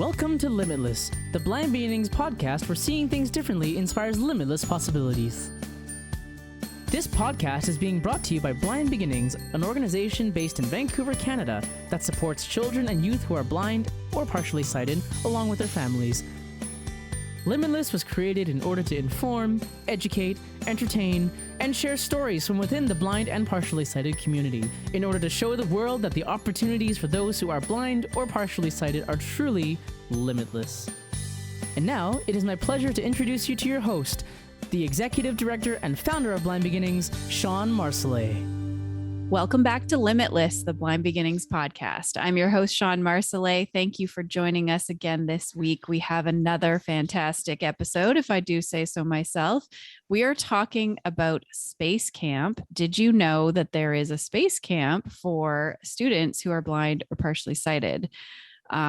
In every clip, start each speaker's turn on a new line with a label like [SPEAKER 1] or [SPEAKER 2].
[SPEAKER 1] Welcome to Limitless, the Blind Beginnings podcast where seeing things differently inspires limitless possibilities. This podcast is being brought to you by Blind Beginnings, an organization based in Vancouver, Canada, that supports children and youth who are blind or partially sighted, along with their families. Limitless was created in order to inform, educate, entertain, and share stories from within the blind and partially sighted community, in order to show the world that the opportunities for those who are blind or partially sighted are truly limitless. And now, it is my pleasure to introduce you to your host, the Executive Director and founder of Blind Beginnings, Shawn Marcellet.
[SPEAKER 2] Welcome back to Limitless, the Blind Beginnings podcast. I'm your host, Shawn Marcellet. Thank you for joining us again this week. We have another fantastic episode, if I do say so myself. We are talking about Space Camp. Did you know that there is a Space Camp for students who are blind or partially sighted?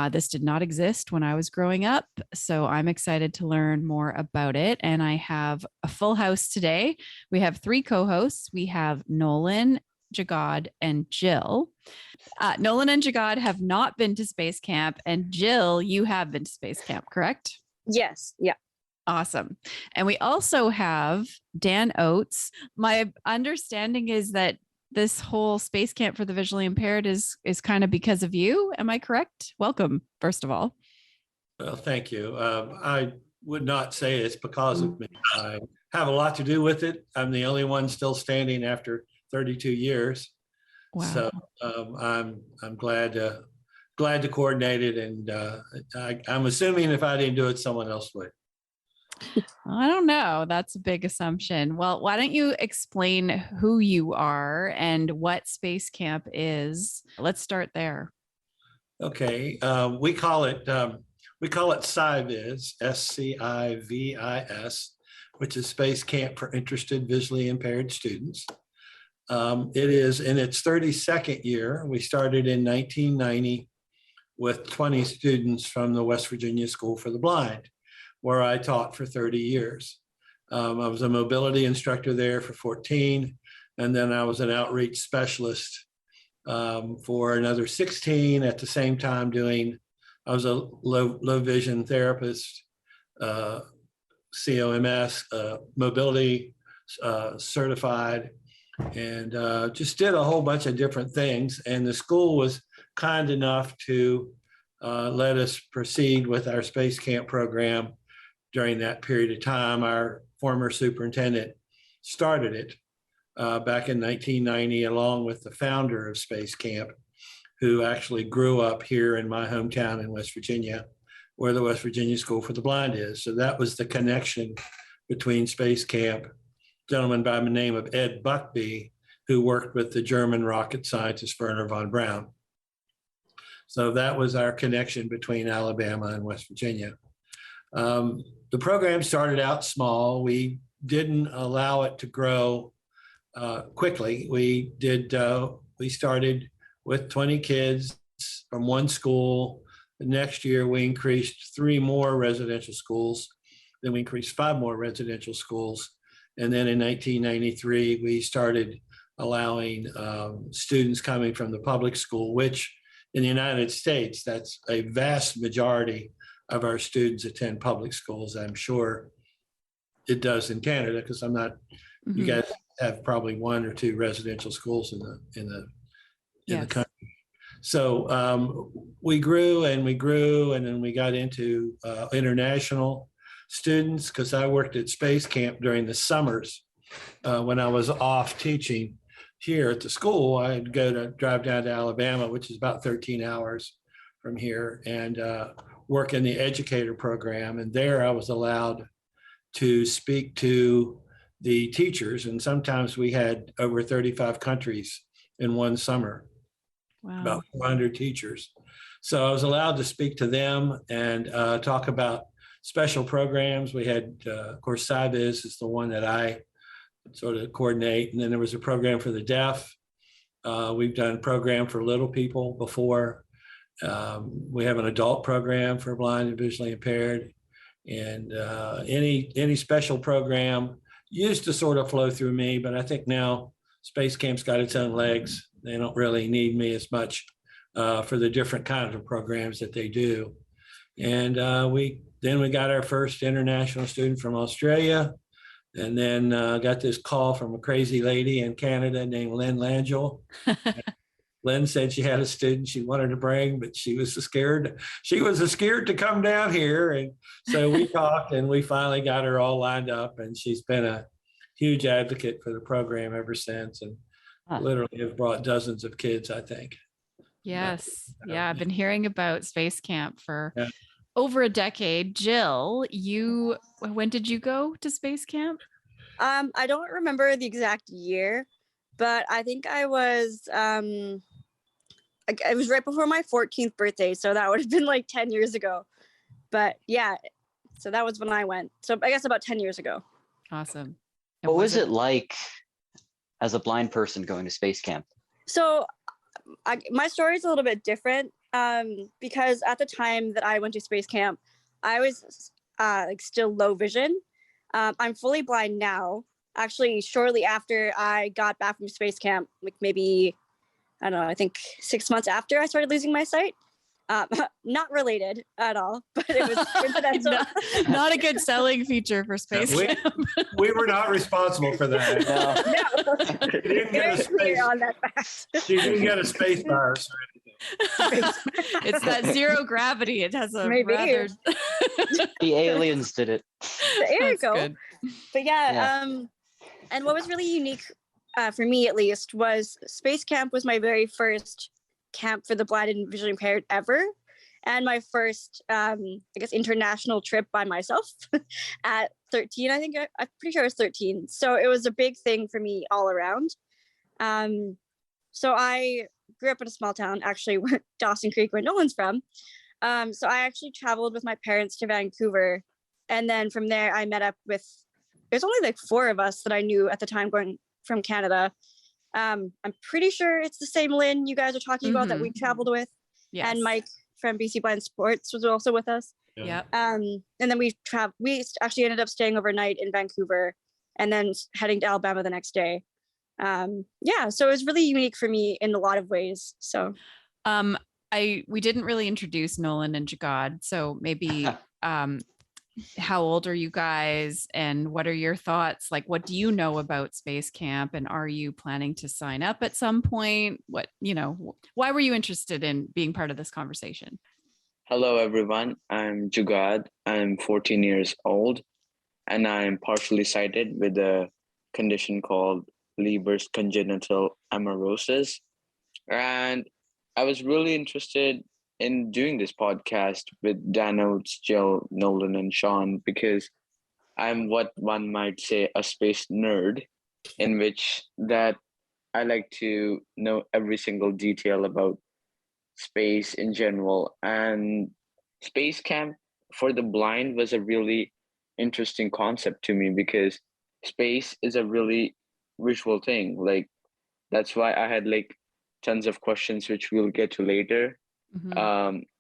[SPEAKER 2] This did not exist when I was growing up, so I'm excited to learn more about it. And I have a full house today. We have three co-hosts. We have Nolan, Jugaad, and Jill. Nolan and Jugaad have not been to Space Camp, and Jill, you have been to Space Camp, correct?
[SPEAKER 3] Yes. Yeah.
[SPEAKER 2] Awesome. And we also have Dan Oates. My understanding is that this whole Space Camp for the visually impaired is kind of because of you. Am I correct? Welcome, first of all.
[SPEAKER 4] Well, thank you. I would not say it's because of me. I have a lot to do with it. I'm the only one still standing after 32 years.
[SPEAKER 2] Wow.
[SPEAKER 4] So I'm glad to coordinate it, and I'm assuming if I didn't do it, someone else would.
[SPEAKER 2] I don't know. That's a big assumption. Well, why don't you explain who you are and what Space Camp is? Let's start there.
[SPEAKER 4] Okay. We call it SCIVIS, SCIVIS, which is Space Camp for Interested Visually Impaired Students. It is in its 32nd year. We started in 1990 with 20 students from the West Virginia School for the Blind, where I taught for 30 years. I was a mobility instructor there for 14, and then I was an outreach specialist for another 16. At the same time I was a low vision therapist, COMS, mobility certified, and just did a whole bunch of different things. And the school was kind enough to let us proceed with our Space Camp program during that period of time. Our former superintendent started it back in 1990, along with the founder of Space Camp, who actually grew up here in my hometown in West Virginia, where the West Virginia School for the Blind is. So that was the connection between Space Camp. Gentleman by the name of Ed Buckby, who worked with the German rocket scientist Werner von Braun. So that was our connection between Alabama and West Virginia. The program started out small. We didn't allow it to grow quickly. We started with 20 kids from one school. The next year, we increased 3 more residential schools. Then we increased 5 more residential schools. And then in 1993, we started allowing students coming from the public school, which in the United States, that's a vast majority of our students attend public schools. I'm sure it does in Canada, because I'm not, you guys have probably 1 or 2 residential schools in the country. So we grew, and then we got into international students, because I worked at Space Camp during the summers when I was off teaching here at the school. I'd drive down to Alabama, which is about 13 hours from here, and work in the educator program. And there I was allowed to speak to the teachers, and sometimes we had over 35 countries in one summer. Wow. About 400 teachers. So I was allowed to speak to them and talk about special programs. We had, of course, SCIVIS is the one that I sort of coordinate. And then there was a program for the deaf. We've done a program for little people before. We have an adult program for blind and visually impaired. And any special program used to sort of flow through me, but I think now Space Camp's got its own legs. They don't really need me as much for the different kinds of programs that they do. And we got our first international student from Australia, and then got this call from a crazy lady in Canada named Lynn Langell. Lynn said she had a student she wanted to bring, but she was scared. She was scared to come down here. And so we talked and we finally got her all lined up, and she's been a huge advocate for the program ever since, and literally have brought dozens of kids, I think.
[SPEAKER 2] Yes. Yeah. I've been hearing about Space Camp for over a decade. Jill, when did you go to Space Camp?
[SPEAKER 3] I don't remember the exact year, but I think I was, it was right before my 14th birthday. So that would have been like 10 years ago. But yeah, so that was when I went. So I guess about 10 years ago.
[SPEAKER 2] Awesome.
[SPEAKER 5] What was it like as a blind person going to Space Camp?
[SPEAKER 3] So my story is a little bit different because at the time that I went to Space Camp, I was still low vision. I'm fully blind now. Actually, shortly after I got back from Space Camp, like maybe, I don't know, I think 6 months after I started losing my sight. Not related at all, but it was coincidental.
[SPEAKER 2] not a good selling feature for Space Camp.
[SPEAKER 4] We were not responsible for that.
[SPEAKER 3] No.
[SPEAKER 4] She didn't get a space,
[SPEAKER 3] on that fact.
[SPEAKER 4] She didn't get a space virus or anything.
[SPEAKER 2] It's that zero gravity. It has a
[SPEAKER 3] Maybe.
[SPEAKER 2] rather...
[SPEAKER 5] The aliens did it.
[SPEAKER 3] There you go.
[SPEAKER 2] Good.
[SPEAKER 3] But yeah, and what was really unique for me, at least, was Space Camp was my very first camp for the blind and visually impaired ever, and my first I guess international trip by myself at 13. I think I'm pretty sure I was 13, so it was a big thing for me all around. So I grew up in a small town, actually, Dawson Creek, where Nolan's from. So I actually traveled with my parents to Vancouver, and then from there I met up with, there's only like 4 of us that I knew at the time going from Canada. I'm pretty sure it's the same Lynn you guys are talking about that we traveled with. Yes. And Mike from BC Blind Sports was also with us.
[SPEAKER 2] Yeah.
[SPEAKER 3] And then we actually ended up staying overnight in Vancouver and then heading to Alabama the next day. So it was really unique for me in a lot of ways. So
[SPEAKER 2] we didn't really introduce Nolan and Jugaad, so maybe how old are you guys and what are your thoughts? Like, what do you know about Space Camp, and are you planning to sign up at some point? Why were you interested in being part of this conversation?
[SPEAKER 6] Hello, everyone. I'm Jugaad. I'm 14 years old, and I'm partially sighted with a condition called Leber's congenital amaurosis. And I was really interested in doing this podcast with Dan Oates, Jill, Nolan, and Shawn, because I'm what one might say a space nerd, in which that I like to know every single detail about space in general. And Space Camp for the blind was a really interesting concept to me, because space is a really visual thing. Like, that's why I had like tons of questions, which we'll get to later.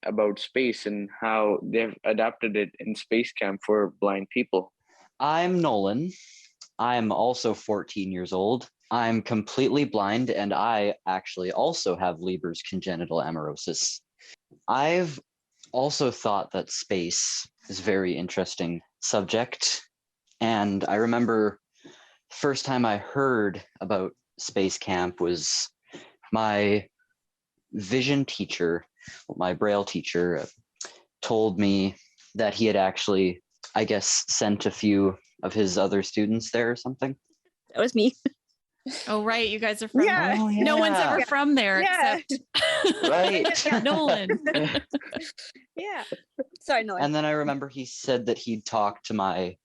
[SPEAKER 6] About space and how they've adapted it in Space Camp for blind people.
[SPEAKER 5] I'm Nolan. I'm also 14 years old. I'm completely blind, and I actually also have Leber's congenital amaurosis. I've also thought that space is a very interesting subject. And I remember the first time I heard about Space Camp was my vision teacher, my Braille teacher, told me that he had actually, I guess, sent a few of his other students there or something.
[SPEAKER 3] That was me.
[SPEAKER 2] Oh, right. You guys are from,
[SPEAKER 3] yeah.
[SPEAKER 2] No one's ever from there except
[SPEAKER 5] right.
[SPEAKER 2] Nolan.
[SPEAKER 3] Yeah. Sorry, Nolan.
[SPEAKER 5] And then I remember he said that he'd talked to my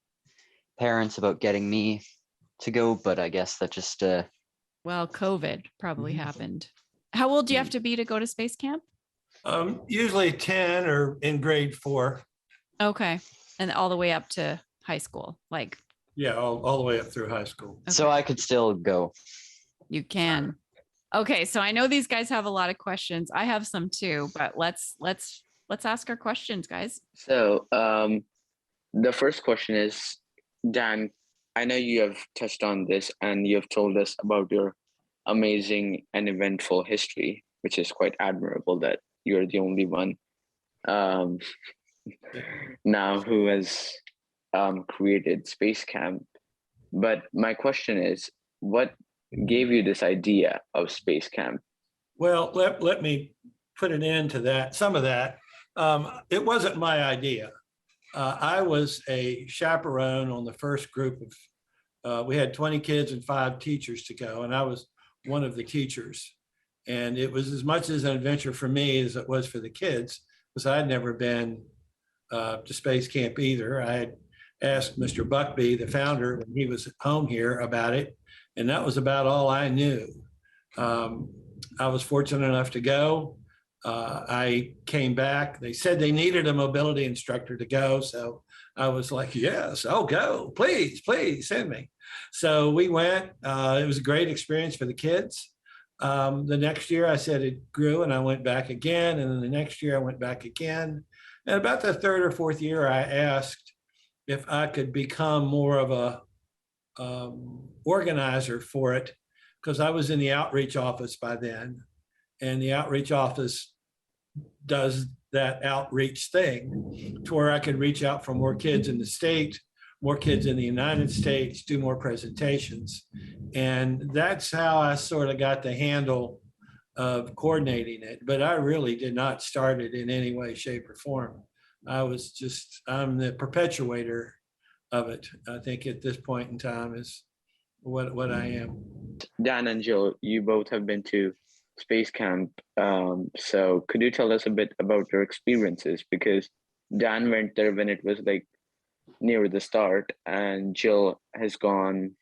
[SPEAKER 5] parents about getting me to go, but I guess that just...
[SPEAKER 2] Well, COVID probably happened. How old do you have to be to go to Space Camp?
[SPEAKER 4] Usually 10 or in grade 4.
[SPEAKER 2] Okay. And all the way up to high school, like...
[SPEAKER 4] Yeah, all the way up through high school.
[SPEAKER 2] Okay.
[SPEAKER 5] So I could still go.
[SPEAKER 2] You can. Okay, so I know these guys have a lot of questions. I have some too, but let's ask our questions, guys.
[SPEAKER 6] So the first question is, Dan, I know you have touched on this and you have told us about your amazing and eventful history, which is quite admirable that you're the only one. now who has created Space Camp. But my question is, what gave you this idea of Space Camp?
[SPEAKER 4] Well, let me put an end to that. Some of that. It wasn't my idea. I was a chaperone on the first group of, we had 20 kids and 5 teachers to go, and I was one of the teachers. And it was as much as an adventure for me as it was for the kids, because I'd never been to Space Camp either. I had asked Mr. Buckby, the founder, when he was home here about it, and that was about all I knew. I was fortunate enough to go. I came back. They said they needed a mobility instructor to go. So I was like, yes, I'll go. Please, please send me. So we went. It was a great experience for the kids. The next year I said it grew and I went back again. And then the next year I went back again. And about the 3rd or 4th year, I asked if I could become more of a organizer for it, because I was in the outreach office by then. And the outreach office does that outreach thing to where I could reach out for more kids in the state, more kids in the United States, do more presentations. And that's how I sort of got the handle of coordinating it. But I really did not start it in any way, shape, or form. I'm the perpetuator of it. I think at this point in time is what I am.
[SPEAKER 6] Dan and Jill, you both have been to Space Camp. So could you tell us a bit about your experiences? Because Dan went there when it was like near the start, and Jill has gone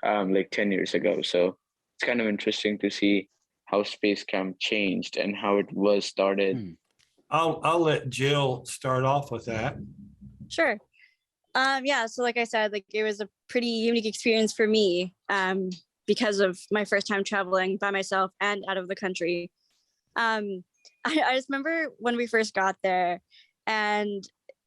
[SPEAKER 6] like 10 years ago. So it's kind of interesting to see how Space Camp changed and how it was started.
[SPEAKER 4] I'll let Jill start off with that.
[SPEAKER 3] Sure. Yeah, so like I said, like it was a pretty unique experience for me because of my first time traveling by myself and out of the country. I just remember when we first got there, and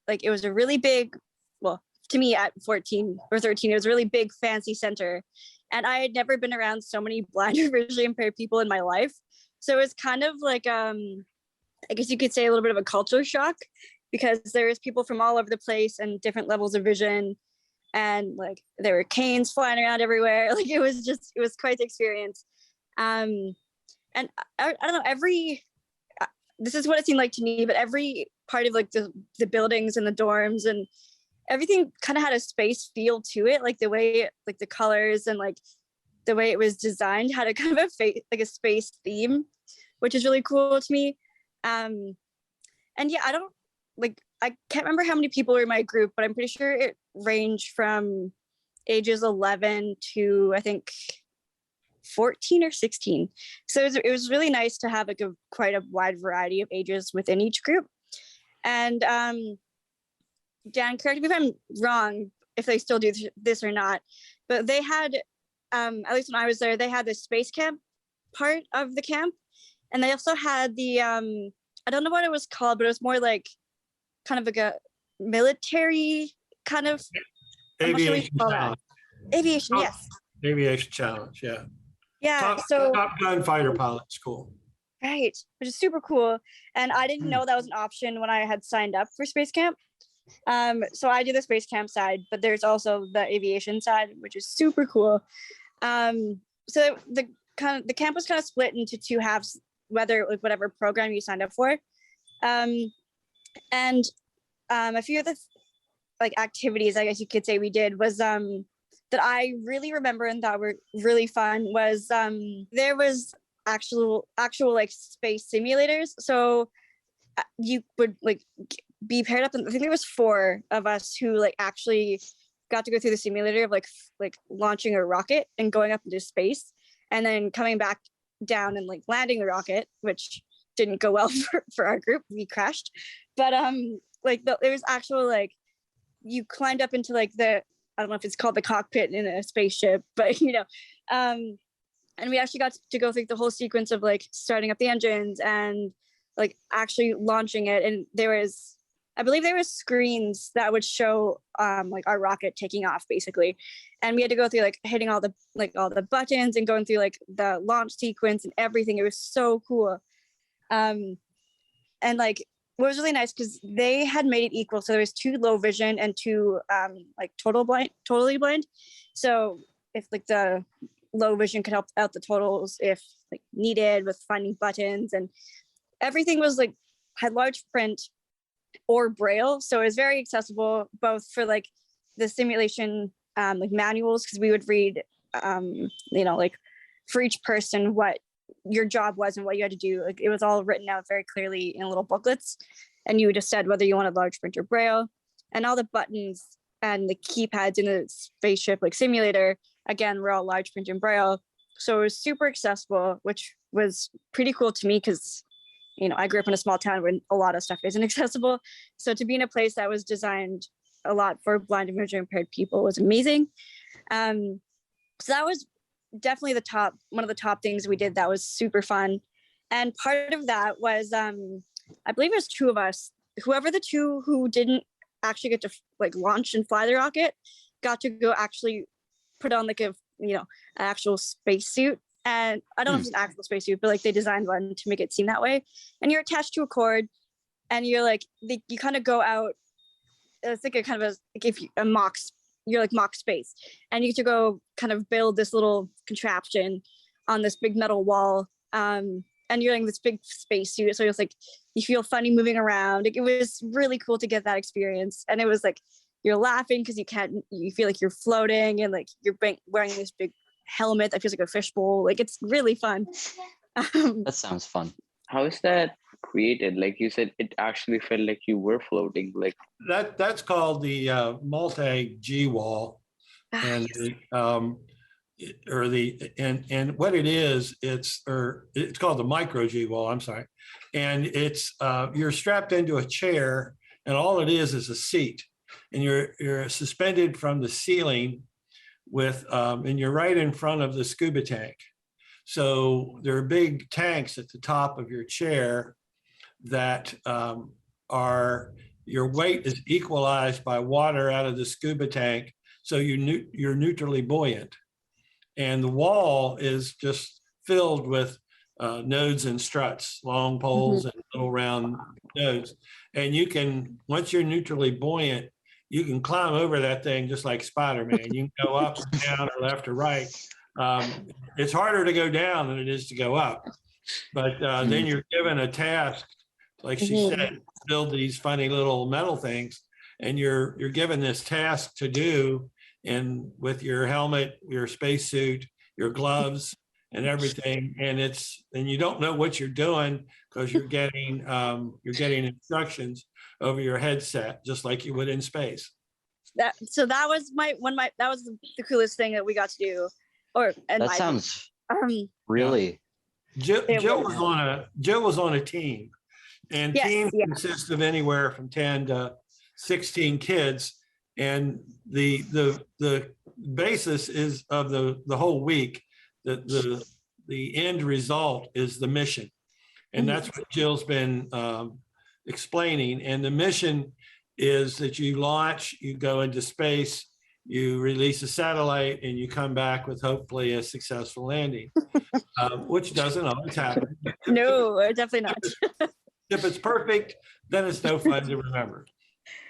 [SPEAKER 3] like it was a really big, well, to me at 14 or 13, it was a really big fancy center. And I had never been around so many blind or visually impaired people in my life. So it was kind of like, I guess you could say a little bit of a culture shock, because there's people from all over the place and different levels of vision. And like there were canes flying around everywhere. Like it was quite the experience. And I don't know, this is what it seemed like to me, but every part of like the buildings and the dorms and everything kind of had a space feel to it. Like the way, like the colors and like the way it was designed had a kind of like a space theme, which is really cool to me. And yeah, I can't remember how many people were in my group, but I'm pretty sure it ranged from ages 11 to I think 14 or 16. So it was really nice to have like quite a wide variety of ages within each group. And Dan, correct me if I'm wrong, if they still do this or not, but they had, at least when I was there, they had the Space Camp part of the camp. And they also had the, I don't know what it was called, but it was more like kind of like a military kind of
[SPEAKER 4] Aviation challenge.
[SPEAKER 3] Aviation, yes.
[SPEAKER 4] Aviation challenge, yeah.
[SPEAKER 3] Yeah,
[SPEAKER 4] Top Gun fighter pilot school.
[SPEAKER 3] Right, which is super cool. And I didn't know that was an option when I had signed up for Space Camp. So I do the Space Camp side, but there's also the aviation side, which is super cool. So the camp was kind of split into 2 halves, whatever program you signed up for. And a few of the like activities, I guess you could say we did was that I really remember and thought were really fun was there was actual like space simulators. So you would like be paired up, and I think there was 4 of us who like actually got to go through the simulator of like launching a rocket and going up into space and then coming back down and like landing the rocket, which didn't go well for our group. We crashed. But there was actual like you climbed up into like I don't know if it's called the cockpit in a spaceship, but you know, and we actually got to go through the whole sequence of like starting up the engines and like actually launching it. And I believe there was screens that would show like our rocket taking off basically. And we had to go through like hitting all the buttons and going through like the launch sequence and everything. It was so cool. And like what was really nice because they had made it equal. So there was 2 low vision and 2 like totally blind. So if like the low vision could help out the totals if like needed with finding buttons, and everything was like had large print or braille. So it was very accessible both for like the simulation like manuals, because we would read like for each person what your job was and what you had to do. Like it was all written out very clearly in little booklets, and you would just said whether you wanted large print or braille. And all the buttons and the keypads in the spaceship like simulator, again, were all large print and braille. So it was super accessible, which was pretty cool to me because I grew up in a small town where a lot of stuff isn't accessible. So to be in a place that was designed a lot for blind and visually impaired people was amazing. So that was definitely one of the top things we did that was super fun. And part of that was, I believe it was 2 of us, whoever the 2 who didn't actually get to like launch and fly the rocket got to go actually put on like an actual spacesuit. And I don't know if it's an actual spacesuit, but like they designed one to make it seem that way. And you're attached to a cord, and you're like, you kind of go out. It's like a kind of you're like mock space, and you get to go kind of build this little contraption on this big metal wall. And you're in this big spacesuit. So it was like, you feel funny moving around. It was really cool to get that experience. And it was like, you're laughing because you feel like you're floating, and like you're wearing this big helmet that feels like a fishbowl. Like it's really fun.
[SPEAKER 5] That sounds fun.
[SPEAKER 6] How is that created? Like you said, it actually felt like you were floating. Like
[SPEAKER 4] That's called the multi-G wall, and and what it is, it's called the micro G wall. I'm sorry, and it's you're strapped into a chair, and all it is a seat, and you're suspended from the ceiling with and you're right in front of the scuba tank. So there are big tanks at the top of your chair that your weight is equalized by water out of the scuba tank. So you're neutrally buoyant. And the wall is just filled with nodes and struts, long poles and little round nodes. And you can, once you're neutrally buoyant, you can climb over that thing just like Spider-Man. You can go up or down or left or right. It's harder to go down than it is to go up. But then you're given a task, like she said, build these funny little metal things, and you're given this task to do, and with your helmet, your spacesuit, your gloves, and everything, and you don't know what you're doing because you're getting instructions over your headset, just like you would in space.
[SPEAKER 3] That was the coolest thing that we got to do.
[SPEAKER 5] That sounds really.
[SPEAKER 4] Jill was on a team, and teams consist of anywhere from 10 to 16 kids, and the basis is of the whole week. The end result is the mission, and that's what Jill's been explaining. And the mission is that you launch, you go into space, you release a satellite, and you come back with hopefully a successful landing, which doesn't always happen.
[SPEAKER 3] No, definitely not.
[SPEAKER 4] If it's perfect, then it's no fun to remember.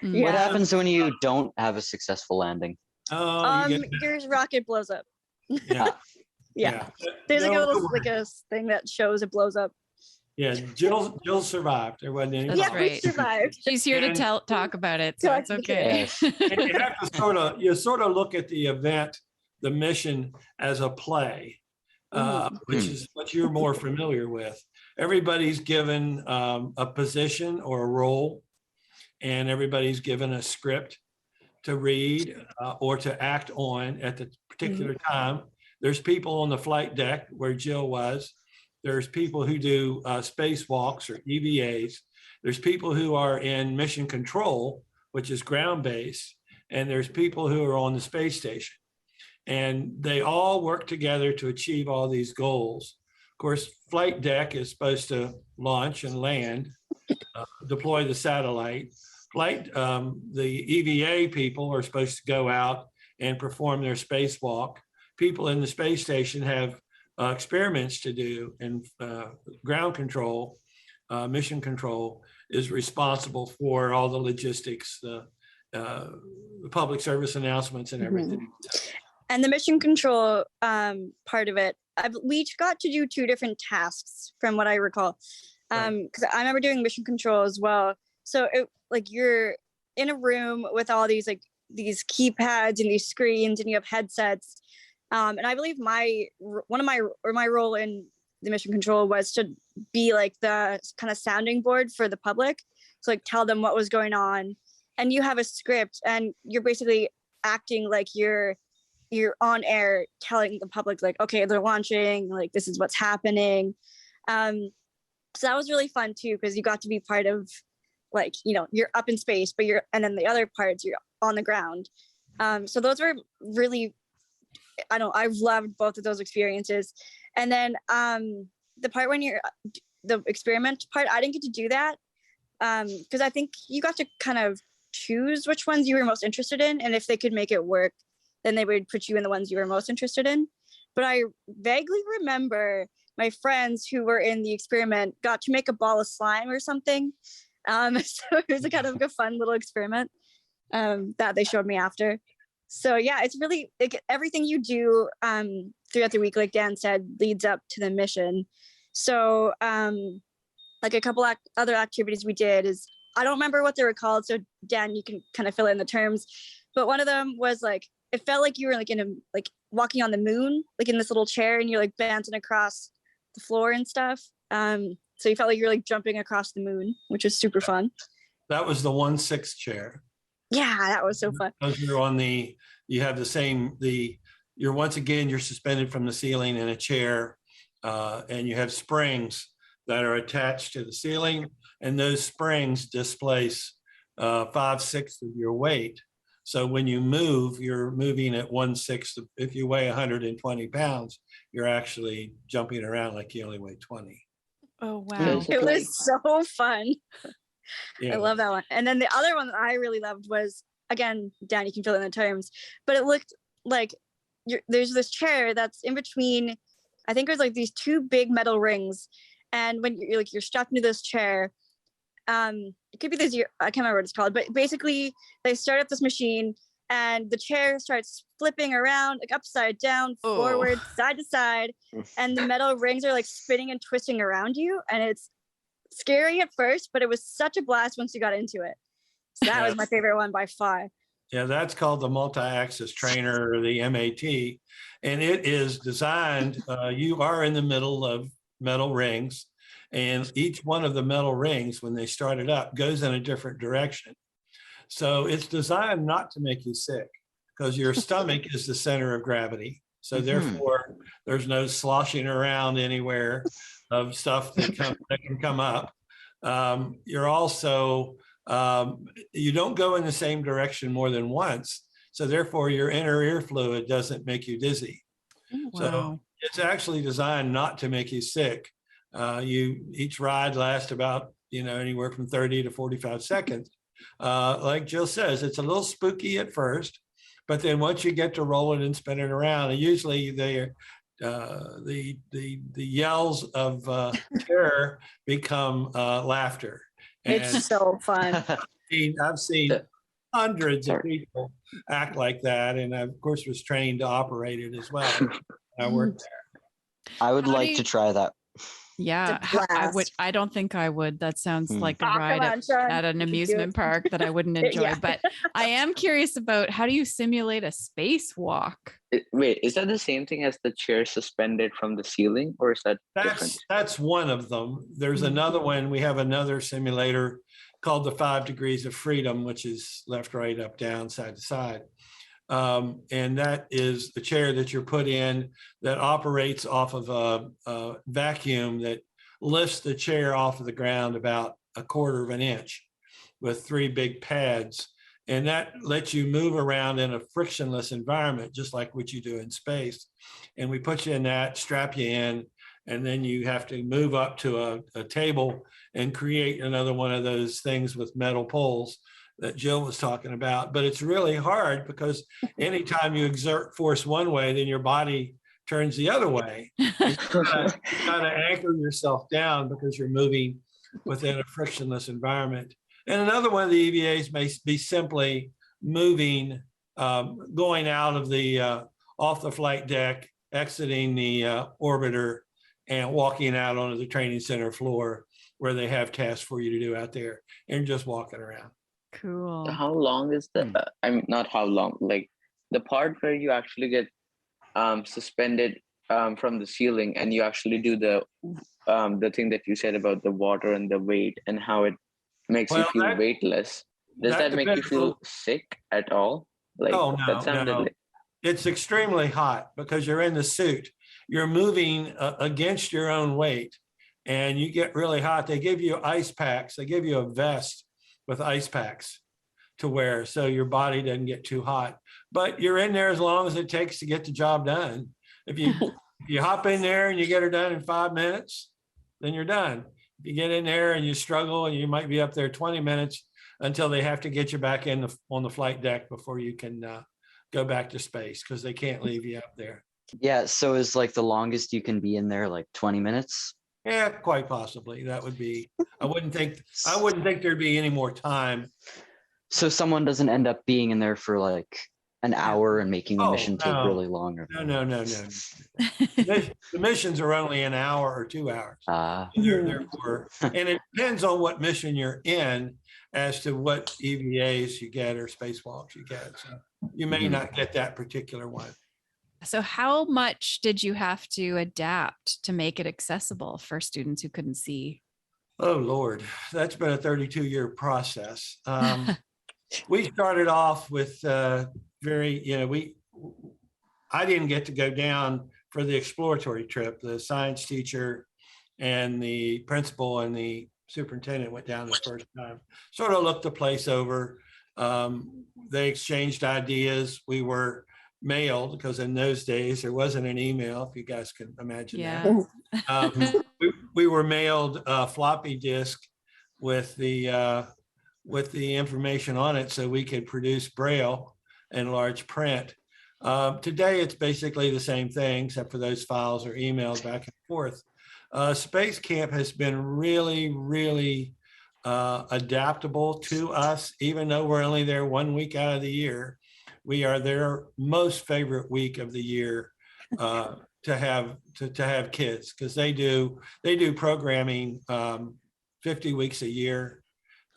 [SPEAKER 5] Yeah. What happens when you don't have a successful landing?
[SPEAKER 3] Your rocket blows up.
[SPEAKER 4] Yeah.
[SPEAKER 3] There's like a thing that shows it blows up.
[SPEAKER 4] Yeah, Jill survived. There wasn't any.
[SPEAKER 2] That's right.
[SPEAKER 3] We survived.
[SPEAKER 2] She's here to talk about it, so it's okay.
[SPEAKER 4] And you have to sort of look at the event, the mission, as a play, which is what you're more familiar with. Everybody's given a position or a role, and everybody's given a script to read or to act on at the particular time. There's people on the flight deck where Jill was. There's people who do spacewalks or EVAs. There's people who are in mission control, which is ground-based, and there's people who are on the space station. And they all work together to achieve all these goals. Of course, flight deck is supposed to launch and land, deploy the satellite. The EVA people are supposed to go out and perform their spacewalk. People in the space station have experiments to do in ground control. mission control is responsible for all the logistics, the public service announcements and everything.
[SPEAKER 3] And the mission control part of it, we each got to do 2 different tasks from what I recall. Because I remember doing mission control as well. So you're in a room with all these keypads and these screens, and you have headsets. And I believe my role in the mission control was to be like the kind of sounding board for the public. So like tell them what was going on, and you have a script, and you're basically acting like you're on air telling the public like, okay, they're launching, like this is what's happening. So that was really fun too, because you got to be part of like, you're up in space, but and then the other parts you're on the ground. So those were really, I've loved both of those experiences. And then the part when the experiment part, I didn't get to do that because I think you got to kind of choose which ones you were most interested in. And if they could make it work, then they would put you in the ones you were most interested in. But I vaguely remember my friends who were in the experiment got to make a ball of slime or something. So it was a kind of a fun little experiment that they showed me after. So yeah, it's really everything you do throughout the week, like Dan said, leads up to the mission. So like a couple other activities we did is, I don't remember what they were called. So Dan, you can kind of fill in the terms, but one of them was like, it felt like you were like walking on the moon, like in this little chair, and you're like bouncing across the floor and stuff. So you felt like you're like jumping across the moon, which was super fun.
[SPEAKER 4] That was the 1/6 chair.
[SPEAKER 3] Yeah, that was so fun.
[SPEAKER 4] Because you have the same, you're suspended from the ceiling in a chair, and you have springs that are attached to the ceiling, and those springs displace 5/6 of your weight. So when you move, you're moving at 1/6. If you weigh 120 pounds, you're actually jumping around like you only weigh 20.
[SPEAKER 2] Oh, wow.
[SPEAKER 3] It was so fun.
[SPEAKER 4] Yeah.
[SPEAKER 3] I love that one. And then the other one that I really loved was, again, Dan, you can fill in the terms, but it looked like there's this chair that's in between, I think it was like these 2 big metal rings. And when you're strapped into this chair, it could be this, I can't remember what it's called, but basically they start up this machine and the chair starts flipping around, like upside down, forward, side to side. And the metal rings are like spinning and twisting around you. And it's scary at first, but it was such a blast once you got into it. So that was my favorite one by far.
[SPEAKER 4] Yeah, that's called the multi-axis trainer, or the MAT. And it is designed, you are in the middle of metal rings, and each one of the metal rings, when they start it up, goes in a different direction. So it's designed not to make you sick, because your stomach is the center of gravity. So therefore, there's no sloshing around anywhere of stuff that can come up. You're also, you don't go in the same direction more than once. So therefore, your inner ear fluid doesn't make you dizzy. Wow. So it's actually designed not to make you sick. Each ride lasts about, anywhere from 30 to 45 seconds. Like Jill says, it's a little spooky at first, but then once you get to rolling and spinning around, and usually the yells of terror become laughter. And
[SPEAKER 3] it's so fun.
[SPEAKER 4] I've seen hundreds of people act like that, and I, of course, was trained to operate it as well. I worked there.
[SPEAKER 5] I would like to try that.
[SPEAKER 2] Yeah, I don't think I would. That sounds like a ride at an amusement park that I wouldn't enjoy. Yeah. But I am curious about, how do you simulate a spacewalk?
[SPEAKER 6] Wait, is that the same thing as the chair suspended from the ceiling, or is that different?
[SPEAKER 4] That's one of them. There's another one. We have another simulator called the 5 Degrees of Freedom, which is left, right, up, down, side to side. And that is the chair that you're put in that operates off of a vacuum that lifts the chair off of the ground about 1/4 of an inch with 3 big pads. And that lets you move around in a frictionless environment, just like what you do in space. And we put you in that, strap you in, and then you have to move up to a table and create another one of those things with metal poles that Jill was talking about. But it's really hard, because anytime you exert force one way, then your body turns the other way. You gotta anchor yourself down, because you're moving within a frictionless environment. And another one of the EVAs may be simply moving, going out of the off the flight deck, exiting the orbiter, and walking out onto the training center floor where they have tasks for you to do out there, and just walking around.
[SPEAKER 2] Cool.
[SPEAKER 6] How long is the? I mean, not how long. Like the part where you actually get suspended from the ceiling, and you actually do the thing that you said about the water and the weight and how it makes you feel weightless. Does that make you feel sick at all? Like,
[SPEAKER 4] oh,
[SPEAKER 6] that sounded
[SPEAKER 4] no.
[SPEAKER 6] like...
[SPEAKER 4] It's extremely hot because you're in the suit. You're moving against your own weight, and you get really hot. They give you ice packs. They give you a vest with ice packs to wear so your body doesn't get too hot. But you're in there as long as it takes to get the job done. If you hop in there and you get her done in 5 minutes, then you're done. If you get in there and you struggle, and you might be up there 20 minutes until they have to get you back on the flight deck before you can go back to space, because they can't leave you up there.
[SPEAKER 5] Yeah, so is like the longest you can be in there like 20 minutes?
[SPEAKER 4] Yeah, quite possibly. That would be, I wouldn't think there'd be any more time.
[SPEAKER 5] So someone doesn't end up being in there for like an hour and making the mission take really long? Or...
[SPEAKER 4] No. The missions are only an hour or 2 hours. And it depends on what mission you're in as to what EVAs you get or spacewalks you get. So you may not get that particular one.
[SPEAKER 2] So how much did you have to adapt to make it accessible for students who couldn't see?
[SPEAKER 4] Oh, Lord, that's been a 32-year process. We started off with I didn't get to go down for the exploratory trip. The science teacher and the principal and the superintendent went down the first time, sort of looked the place over. They exchanged ideas. We were mailed, because in those days there wasn't an email, if you guys can imagine that. We were mailed a floppy disk with the information on it so we could produce Braille and large print. Today it's basically the same thing, except for those files are emailed back and forth. Space Camp has been really, really adaptable to us, even though we're only there 1 week out of the year. We are their most favorite week of the year to have kids, because they do programming 50 weeks a year.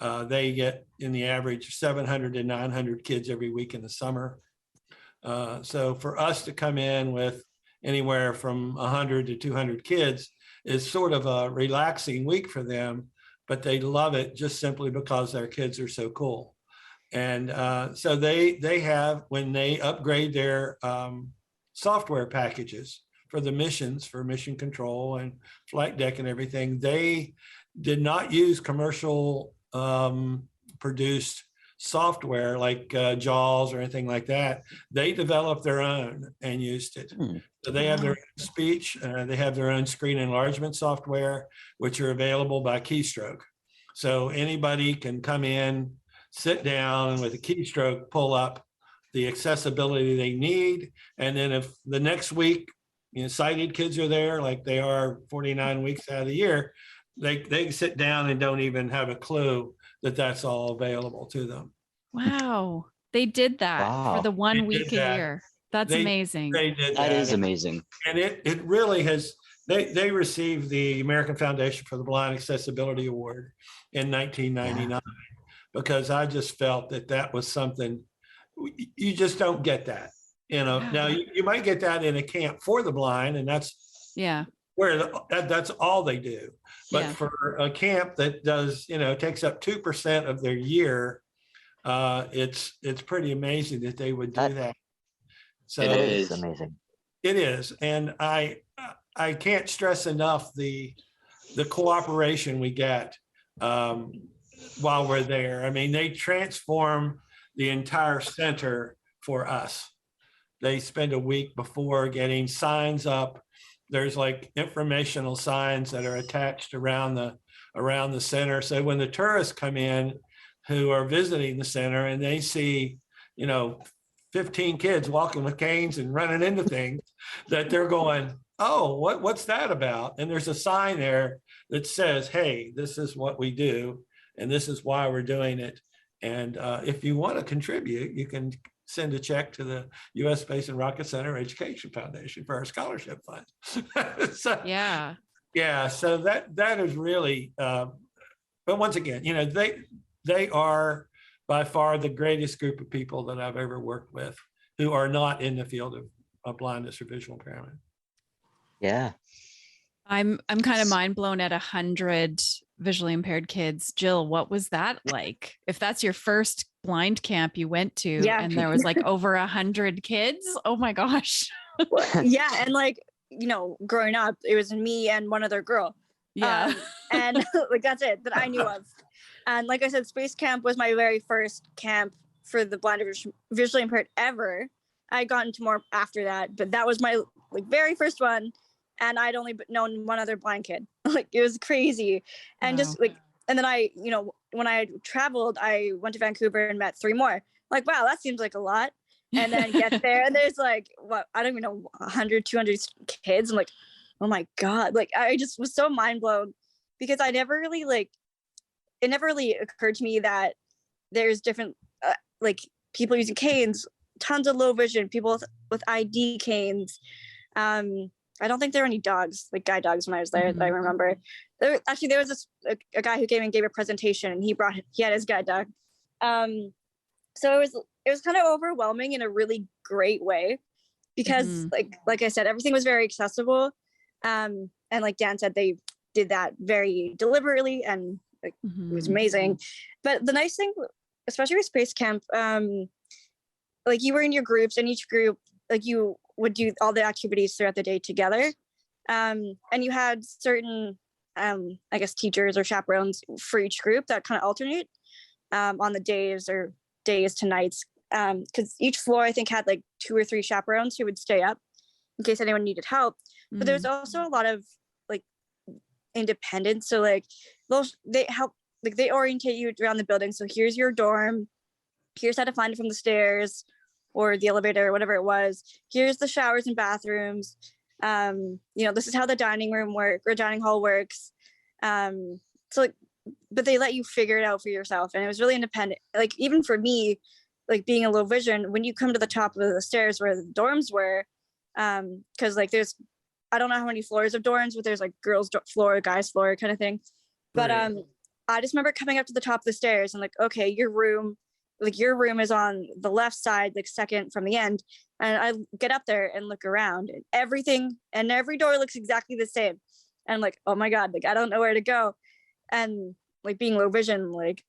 [SPEAKER 4] They get in the average 700 to 900 kids every week in the summer. So for us to come in with anywhere from 100 to 200 kids is sort of a relaxing week for them, but they love it just simply because their kids are so cool. And so they have, when they upgrade their software packages for the missions, for mission control and flight deck and everything, they did not use commercial produced software like JAWS or anything like that. They developed their own and used it. So they have their own speech, they have their own screen enlargement software, which are available by keystroke. So anybody can come in, sit down, and with a keystroke, pull up the accessibility they need. And then if the next week, sighted kids are there, like they are 49 weeks out of the year, they sit down and don't even have a clue that that's all available to them.
[SPEAKER 2] Wow. They did that for the 1 week a year. That's amazing.
[SPEAKER 4] They did
[SPEAKER 5] that is amazing.
[SPEAKER 4] And it really has, they received the American Foundation for the Blind Accessibility Award in 1999, because I just felt that was something, you just don't get that. Now you might get that in a camp for the blind, and that's where that's all they do. But for a camp that does, takes up 2% of their year, it's pretty amazing that they would do that. So
[SPEAKER 5] it is amazing.
[SPEAKER 4] It is, and I can't stress enough the cooperation we get while we're there. I mean, they transform the entire center for us. They spend a week before getting signs up. There's like informational signs that are attached around the center. So when the tourists come in who are visiting the center and they see, 15 kids walking with canes and running into things, that they're going, oh, what's that about? And there's a sign there that says, hey, this is what we do, and this is why we're doing it. And if you want to contribute, you can send a check to the U.S. Space and Rocket Center Education Foundation for our scholarship fund. So, yeah. So that is really, but once again, you know, they are by far the greatest group of people that I've ever worked with who are not in the field of blindness or visual impairment.
[SPEAKER 5] Yeah.
[SPEAKER 2] I'm kind of mind blown at 100 visually impaired kids. Jill, what was that like? If that's your first blind camp you went to, and there was like over 100 kids, oh my gosh.
[SPEAKER 3] Yeah, and like, you know, growing up, it was me and one other girl.
[SPEAKER 2] Yeah.
[SPEAKER 3] And like that's it that I knew of. And like I said, Space Camp was my very first camp for the blind or visually impaired ever. I got into more after that, but that was my like very first one. And I'd only known one other blind kid. Like it was crazy. And just like, and then I, you know, when I traveled, I went to Vancouver and met 3 more. Like, wow, that seems like a lot. And then get there and there's like, what, I don't even know, 100, 200 kids. I'm like, oh my God. Like, I just was so mind blown because I never really like, it never really occurred to me that there's different, like people using canes, tons of low vision, people with ID canes. I don't think there were any dogs, like guide dogs when I was there, that I remember. There was a guy who came and gave a presentation and he had his guide dog. So it was kind of overwhelming in a really great way because like I said, everything was very accessible. And like Dan said, they did that very deliberately and like, it was amazing. But the nice thing, especially with Space Camp, like you were in your groups and each group, like you would do all the activities throughout the day together. And you had certain, I guess, teachers or chaperones for each group that kind of alternate on the days to nights. Because each floor, I think, had like 2 or 3 chaperones who would stay up in case anyone needed help. But there's also a lot of like independence. So like they help, like they orientate you around the building. So here's your dorm. Here's how to find it from the stairs or the elevator or whatever it was. Here's the showers and bathrooms. You know, this is how the dining hall works. So like, but they let you figure it out for yourself. And it was really independent. Like even for me, like being a low vision, when you come to the top of the stairs where the dorms were, cause like there's, I don't know how many floors of dorms, but there's like girls floor, guys floor kind of thing. But, I just remember coming up to the top of the stairs and like, okay, your room is on the left side, like second from the end. And I get up there and look around and every door looks exactly the same. And I'm like, oh my God, like, I don't know where to go. And like being low vision, like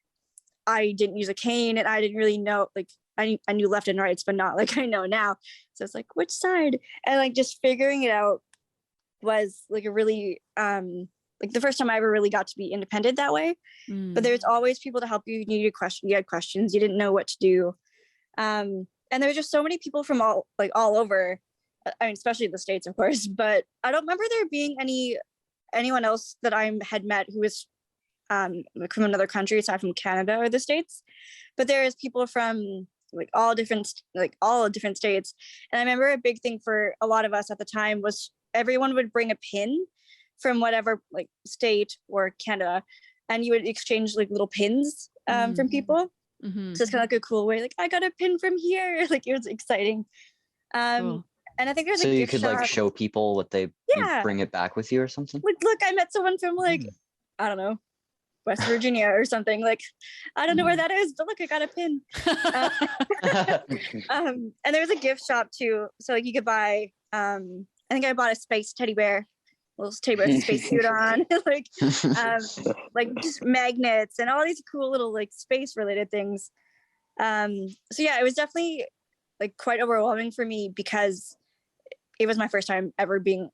[SPEAKER 3] I didn't use a cane and I didn't really know, like I knew left and rights, but not like I know now. So it's like, which side? And like just figuring it out was like a really, like the first time I ever really got to be independent that way. But there's always people to help you. You had questions, you didn't know what to do. And there were just so many people from all over, I mean, especially the States, of course, but I don't remember there being anyone else that I had met who was from another country aside from Canada or the States. But there's people from like all different states. And I remember a big thing for a lot of us at the time was everyone would bring a pin from whatever like state or Canada, and you would exchange like little pins from people. So it's kind of like a cool way, like I got a pin from here. Like it was exciting.
[SPEAKER 2] Cool.
[SPEAKER 3] And I think there's
[SPEAKER 5] so
[SPEAKER 3] a
[SPEAKER 5] you
[SPEAKER 3] gift
[SPEAKER 5] could
[SPEAKER 3] shop.
[SPEAKER 5] like show people what they you bring it back with you or something.
[SPEAKER 3] Like, look, I met someone from like I don't know, West Virginia or something. Like I don't know where that is, but look, I got a pin. And there's a gift shop too, so like you could buy. I think I bought a space teddy bear. Little teddy bear with a space suit on, like just magnets and all these cool little like space related things. So yeah, it was definitely like quite overwhelming for me because it was my first time ever being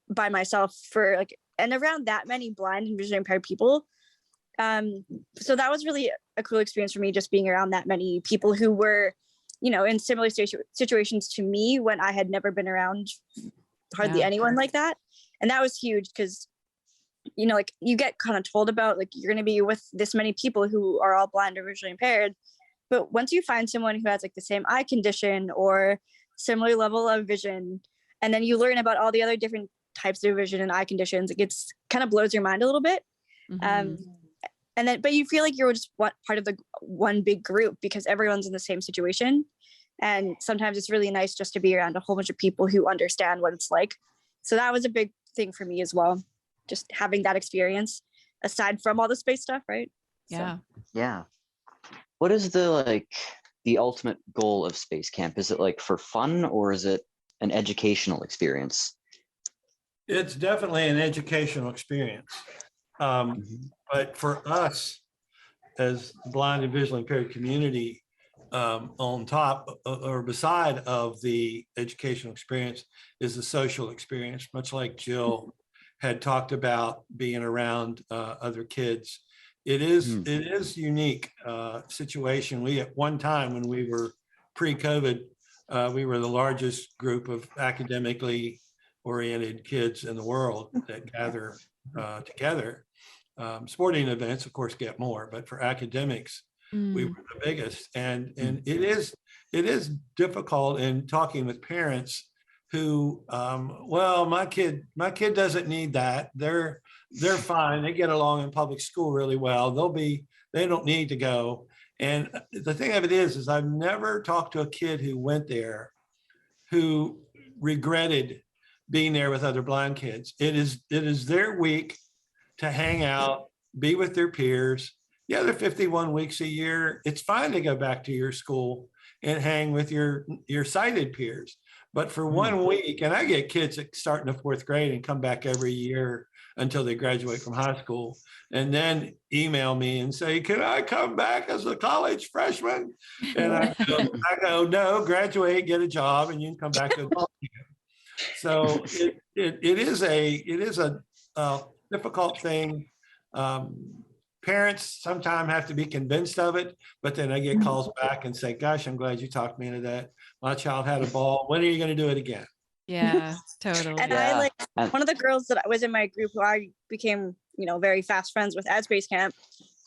[SPEAKER 3] by myself for like, and around that many blind and visually impaired people. So that was really a cool experience for me, just being around that many people who were, you know, in similar situations to me when I had never been around hardly anyone like that. And that was huge because, you know, like you get kind of told about like you're going to be with this many people who are all blind or visually impaired. But once you find someone who has like the same eye condition or similar level of vision, and then you learn about all the other different types of vision and eye conditions. It gets kind of blows your mind a little bit.
[SPEAKER 2] Mhm.
[SPEAKER 3] And then, but you feel like you're just part of the one big group because everyone's in the same situation. And sometimes it's really nice just to be around a whole bunch of people who understand what it's like. So that was a big thing for me as well. Just having that experience aside from all the space stuff, right?
[SPEAKER 2] Yeah.
[SPEAKER 5] Yeah. What is the ultimate goal of Space Camp? Is it like for fun, or is it an educational experience?
[SPEAKER 4] It's definitely an educational experience. But for us, as blind and visually impaired community, on top or beside of the educational experience is the social experience, much like Jill had talked about being around other kids. It is unique situation. We at one time when we were pre-COVID, we were the largest group of academically oriented kids in the world that gather together. Sporting events, of course, get more, but for academics, we were the biggest. And it is difficult in talking with parents who, well, my kid doesn't need that. They're fine. They get along in public school really well. They don't need to go. And the thing of it is I've never talked to a kid who went there who regretted being there with other blind kids. It is their week to hang out, be with their peers. Yeah, they're 51 weeks a year. It's fine to go back to your school and hang with your sighted peers. But for 1 week, and I get kids that start in the 4th grade and come back every year until they graduate from high school, and then email me and say, can I come back as a college freshman? And I go, no, graduate, get a job, and you can come back to adult camp. So it is a difficult thing. Parents sometimes have to be convinced of it, but then I get calls back and say, gosh, I'm glad you talked me into that. My child had a ball. When are you going to do it again?
[SPEAKER 2] Yeah, totally.
[SPEAKER 3] And I one of the girls that was in my group who I became, very fast friends with at Space Camp,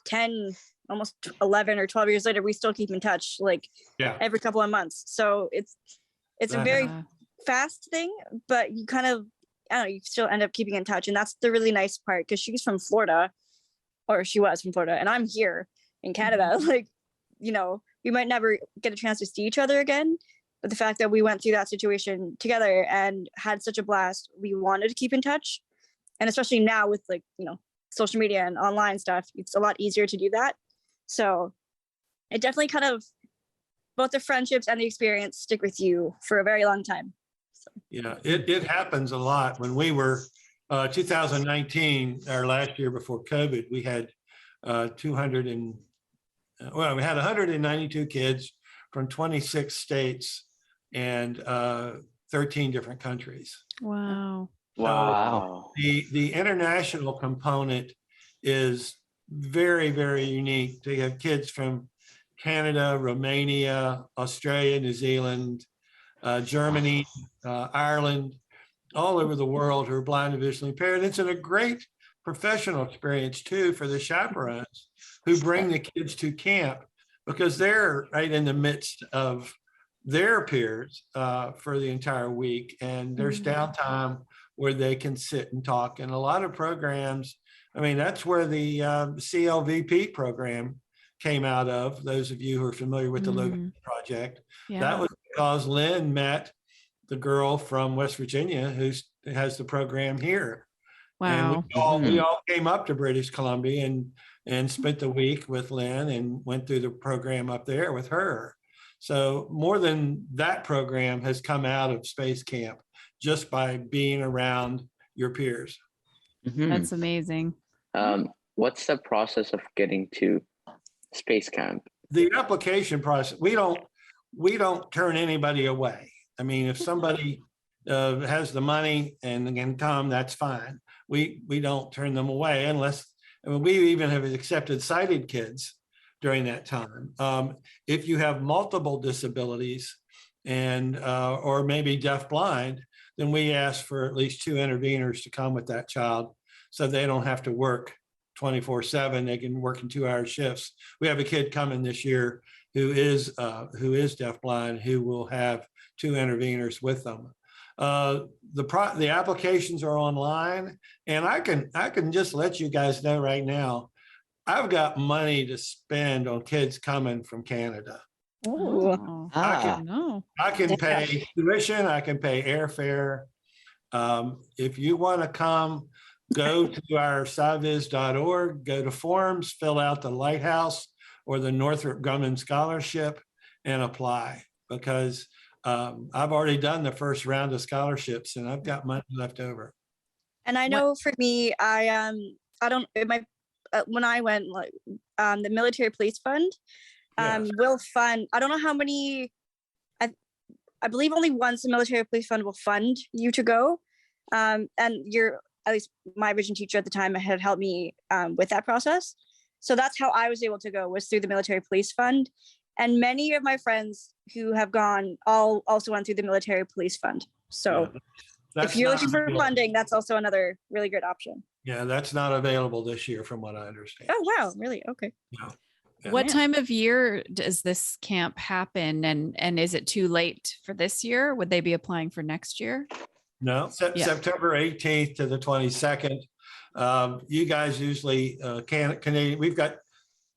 [SPEAKER 3] 10, almost 11 or 12 years later, we still keep in touch every couple of months. So it's a very fast thing, but you kind of, you still end up keeping in touch. And that's the really nice part, because she's from Florida, or she was from Florida, and I'm here in Canada. We might never get a chance to see each other again, but the fact that we went through that situation together and had such a blast, we wanted to keep in touch. And especially now with social media and online stuff, it's a lot easier to do that. So it definitely kind of, both the friendships and the experience stick with you for a very long time. So.
[SPEAKER 4] Yeah, it happens a lot. When we were 2019, our last year before COVID, we had 192 kids from 26 states and 13 different countries.
[SPEAKER 2] Wow.
[SPEAKER 5] Wow.
[SPEAKER 4] The international component is very, very unique. They have kids from Canada, Romania, Australia, New Zealand, Germany, Ireland, all over the world who are blind and visually impaired. It's a great professional experience too for the chaperones who bring the kids to camp, because they're right in the midst of their peers for the entire week. And there's downtime where they can sit and talk. And a lot of programs, that's where the CLVP program came out of. Those of you who are familiar with the Logan Project, that was because Lynn met the girl from West Virginia who has the program here.
[SPEAKER 2] Wow.
[SPEAKER 4] And we all came up to British Columbia and spent the week with Lynn and went through the program up there with her. So more than that program has come out of Space Camp just by being around your peers.
[SPEAKER 2] That's amazing.
[SPEAKER 6] What's the process of getting to Space Camp?
[SPEAKER 4] The application process, we don't turn anybody away. If somebody has the money and can come, that's fine. We don't turn them away unless, we even have accepted sighted kids during that time. If you have multiple disabilities and or maybe deaf-blind, then we ask for at least 2 interveners to come with that child so they don't have to work 24/7. They can work in 2-hour shifts. We have a kid coming this year who is deaf-blind, who will have 2 interveners with them. The applications are online, and I can just let you guys know right now, I've got money to spend on kids coming from Canada.
[SPEAKER 2] Oh,
[SPEAKER 5] Ah,
[SPEAKER 4] I can pay tuition, I can pay airfare. If you want to come, go to our SCIVIS.org, go to forms, fill out the Lighthouse or the Northrop Grumman Scholarship and apply, because I've already done the first round of scholarships and I've got money left over.
[SPEAKER 3] And I know for me, I don't, when I went, like, the Military Police Fund will fund, I don't know how many, I believe only once the Military Police Fund will fund you to go. And at least my vision teacher at the time had helped me with that process. So that's how I was able to go, was through the Military Police Fund. And many of my friends who have gone all also went through the Military Police Fund. So if you're looking for funding, that's also another really good option.
[SPEAKER 4] Yeah, that's not available this year from what I understand.
[SPEAKER 3] Oh, wow. Really? Okay.
[SPEAKER 4] Yeah.
[SPEAKER 2] what time of year does this camp happen? And is it too late for this year? Would they be applying for next year?
[SPEAKER 4] No, September 18th to the 22nd. You guys usually Canadian. We've got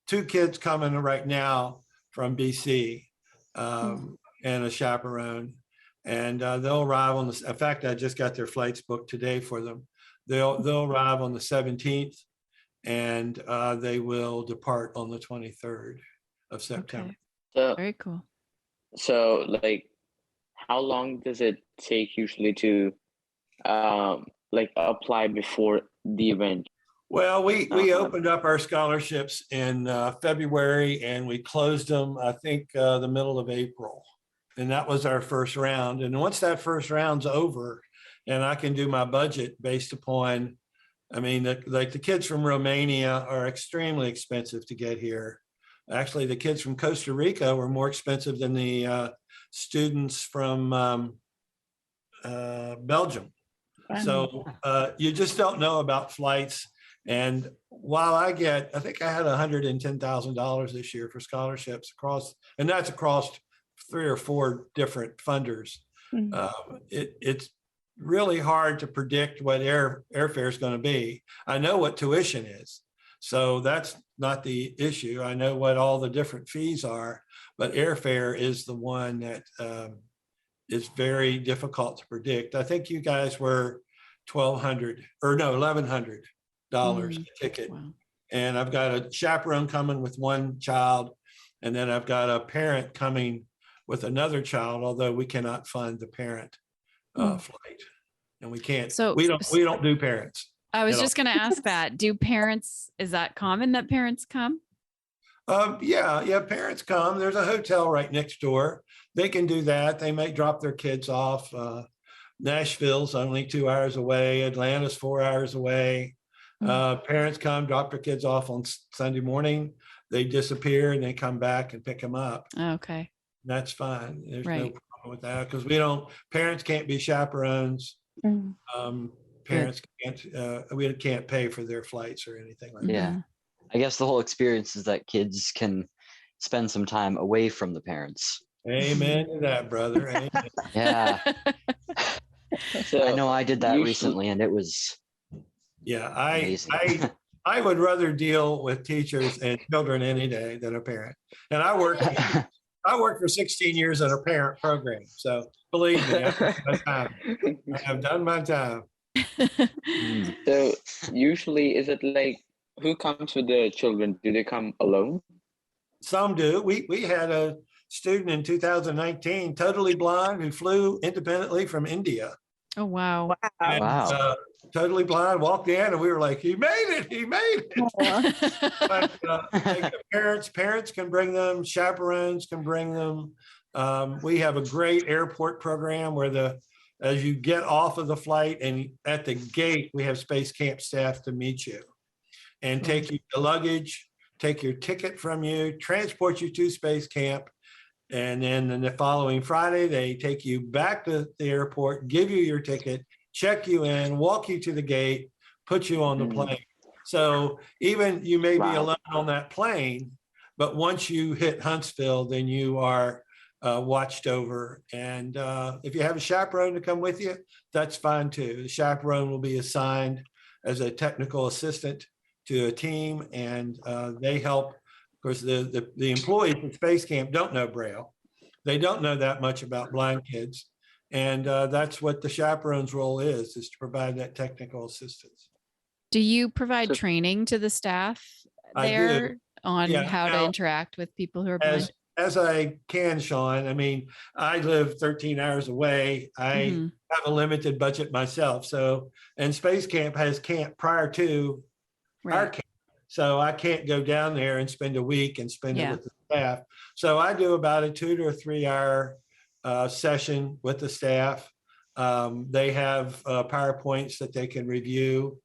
[SPEAKER 4] 2 kids coming right now from BC and a chaperone, and they'll arrive on this. In fact, I just got their flights booked today for them. They'll arrive on the 17th, and they will depart on the 23rd of September.
[SPEAKER 2] Okay.
[SPEAKER 6] So,
[SPEAKER 2] Very cool.
[SPEAKER 6] so like, how long does it take usually to like apply before the event?
[SPEAKER 4] Well, we opened up our scholarships in February, and we closed them, I think, the middle of April. And that was our first round. And once that first round's over, and I can do my budget based upon, I mean, like the kids from Romania are extremely expensive to get here. Actually, the kids from Costa Rica were more expensive than the students from Belgium.
[SPEAKER 3] Wow.
[SPEAKER 4] So you just don't know about flights. And while I think I had $110,000 this year for scholarships across, and that's across 3 or 4 different funders. It's really hard to predict what airfare is going to be. I know what tuition is, so that's not the issue. I know what all the different fees are, but airfare is the one that is very difficult to predict. I think you guys were $1,100 a ticket.
[SPEAKER 2] Wow.
[SPEAKER 4] And I've got a chaperone coming with 1 child, and then I've got a parent coming with another child, although we cannot fund the parent flight, and we can't.
[SPEAKER 2] So
[SPEAKER 4] we don't do parents.
[SPEAKER 2] I was just going to ask that. Do parents, is that common that parents come?
[SPEAKER 4] Yeah, parents come. There's a hotel right next door. They can do that. They may drop their kids off. Nashville's only 2 hours away. Atlanta's 4 hours away. Parents come, drop their kids off on Sunday morning. They disappear and they come back and pick them up.
[SPEAKER 2] Okay.
[SPEAKER 4] That's fine. There's
[SPEAKER 2] Right.
[SPEAKER 4] no problem with that, because parents can't be chaperones. Parents we can't pay for their flights or anything like that.
[SPEAKER 5] yeah. I guess the whole experience is that kids can spend some time away from the parents.
[SPEAKER 4] Amen to that, brother. Amen.
[SPEAKER 5] Yeah.
[SPEAKER 6] So
[SPEAKER 5] I know I did that
[SPEAKER 6] usually-
[SPEAKER 5] recently, and it was
[SPEAKER 4] Yeah,
[SPEAKER 5] amazing.
[SPEAKER 4] I would rather deal with teachers and children any day than a parent. And I worked for 16 years in a parent program. So believe me, I have done my time.
[SPEAKER 6] So usually, is it like, who comes with the children? Do they come alone?
[SPEAKER 4] Some do. We had a student in 2019, totally blind, who flew independently from India.
[SPEAKER 2] Oh, wow.
[SPEAKER 4] And,
[SPEAKER 5] Wow.
[SPEAKER 4] totally blind, walked in, and we were like, he made it. But like the parents can bring them, chaperones can bring them. We have a great airport program where as you get off of the flight and at the gate, we have Space Camp staff to meet you and take you the luggage, take your ticket from you, transport you to Space Camp. And then the following Friday, they take you back to the airport, give you your ticket, check you in, walk you to the gate, put you on the plane. So even you may be alone on that plane, but once you hit Huntsville, then you are watched over. And if you have a chaperone to come with you, that's fine too. The chaperone will be assigned as a technical assistant to a team, and they help. Of course, the employees at Space Camp don't know Braille. They don't know that much about blind kids. And that's what the chaperone's role is to provide that technical assistance.
[SPEAKER 2] Do you provide training to the staff there on how to interact with people who are blind?
[SPEAKER 4] As I can, Shawn. I mean, I live 13 hours away. I have a limited budget myself. So, and Space Camp has camp prior to our camp. So I can't go down there and spend a week and spend it with the staff. So I do about a 2 to 3 hour session with the staff. They have PowerPoints that they can review.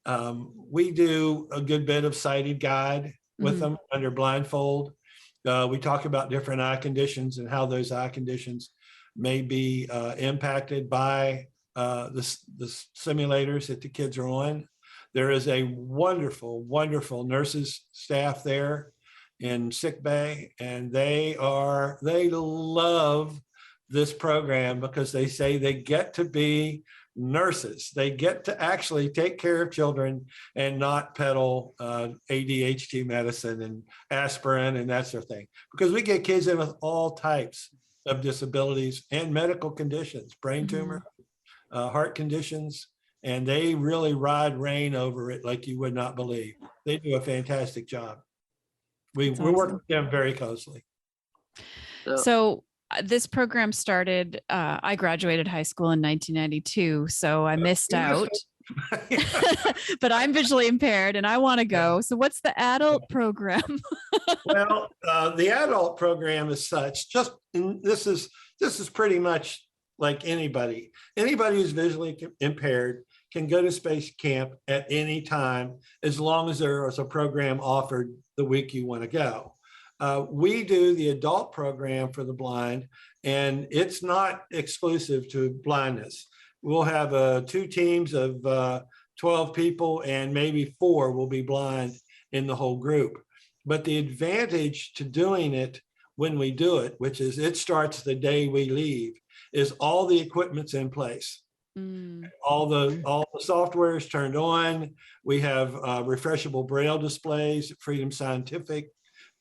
[SPEAKER 4] We do a good bit of sighted guide with them under blindfold. We talk about different eye conditions and how those eye conditions may be impacted by the simulators that the kids are on. There is a wonderful, wonderful nurses staff there in sick bay, and they love this program because they say they get to be nurses. They get to actually take care of children and not peddle ADHD medicine and aspirin and that sort of thing. Because we get kids in with all types of disabilities and medical conditions, brain tumor, heart conditions, and they really ride rain over it like you would not believe. They do a fantastic job. We work with them very closely.
[SPEAKER 2] So this program started, I graduated high school in 1992, so I missed out, but I'm visually impaired and I want to go. So what's the adult program?
[SPEAKER 4] Well, the adult program is such, this is pretty much like anybody who's visually impaired can go to Space Camp at any time, as long as there is a program offered the week you want to go. We do the adult program for the blind, and it's not exclusive to blindness. We'll have 2 teams of 12 people, and maybe 4 will be blind in the whole group. But the advantage to doing it when we do it, which is it starts the day we leave, is all the equipment's in place. All the software is turned on. We have refreshable Braille displays. Freedom Scientific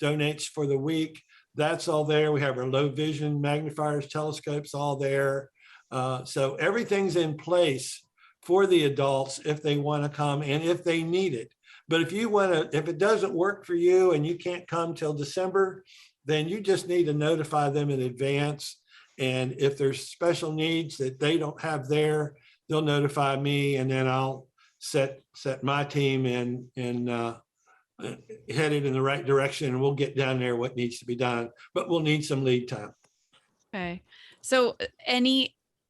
[SPEAKER 4] donates for the week. That's all there. We have our low vision magnifiers, telescopes, all there. So everything's in place for the adults if they want to come and if they need it. But if it doesn't work for you and you can't come till December, then you just need to notify them in advance. And if there's special needs that they don't have there, they'll notify me, and then I'll set my team and headed in the right direction, and we'll get down there what needs to be done. But we'll need some lead time. Okay.
[SPEAKER 2] So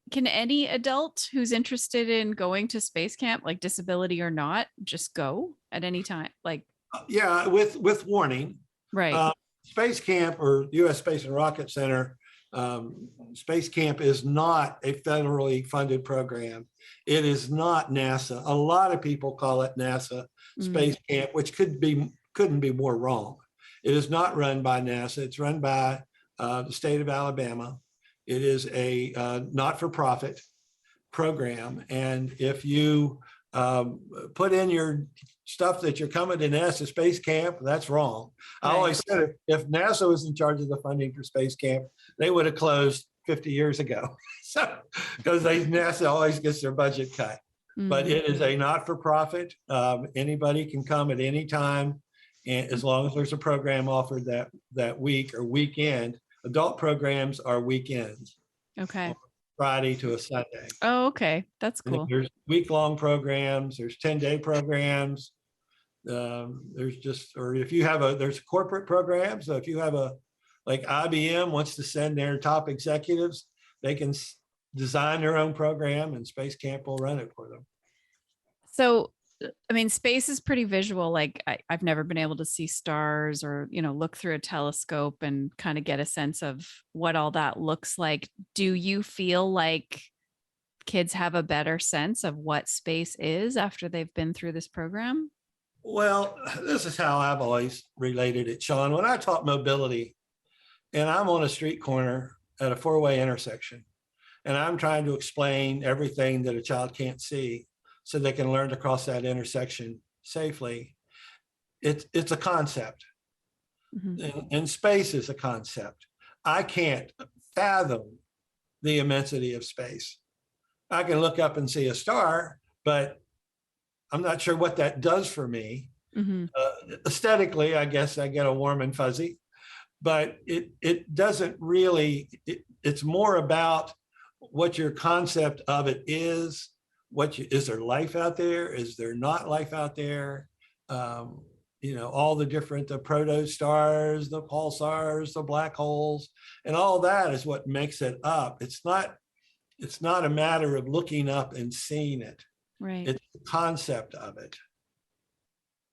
[SPEAKER 2] can any adult who's interested in going to Space Camp, like disability or not, just go at any time? Like,
[SPEAKER 4] yeah, with warning.
[SPEAKER 2] Right.
[SPEAKER 4] Space Camp or U.S. Space and Rocket Center, Space Camp is not a federally funded program. It is not NASA. A lot of people call it NASA Space Camp, which couldn't be more wrong. It is not run by NASA. It's run by the state of Alabama. It is a not-for-profit program. And if you put in your stuff that you're coming to NASA Space Camp, that's wrong. Right. I always said if NASA was in charge of the funding for Space Camp, they would have closed 50 years ago. So, because NASA always gets their budget cut. But it is a not-for-profit. Anybody can come at any time, and as long as there's a program offered that week or weekend. Adult programs are weekends.
[SPEAKER 2] Okay.
[SPEAKER 4] Friday to a Sunday.
[SPEAKER 2] Oh, okay. That's cool.
[SPEAKER 4] There's week-long programs. There's 10-day programs. There's corporate programs. So if you have like IBM wants to send their top executives, they can design their own program, and Space Camp will run it for them.
[SPEAKER 2] So, I mean, space is pretty visual. Like I've never been able to see stars or, look through a telescope and kind of get a sense of what all that looks like. Do you feel like kids have a better sense of what space is after they've been through this program?
[SPEAKER 4] Well, this is how I've always related it, Shawn. When I taught mobility and I'm on a street corner at a four-way intersection, and I'm trying to explain everything that a child can't see so they can learn to cross that intersection safely. It's a concept. And space is a concept. I can't fathom the immensity of space. I can look up and see a star, but I'm not sure what that does for me. Aesthetically, I guess I get a warm and fuzzy, but it doesn't really, it's more about what your concept of it is. Is there life out there? Is there not life out there? All the different, the protostars, the pulsars, the black holes, and all that is what makes it up. It's not a matter of looking up and seeing it.
[SPEAKER 2] Right.
[SPEAKER 4] It's the concept of it.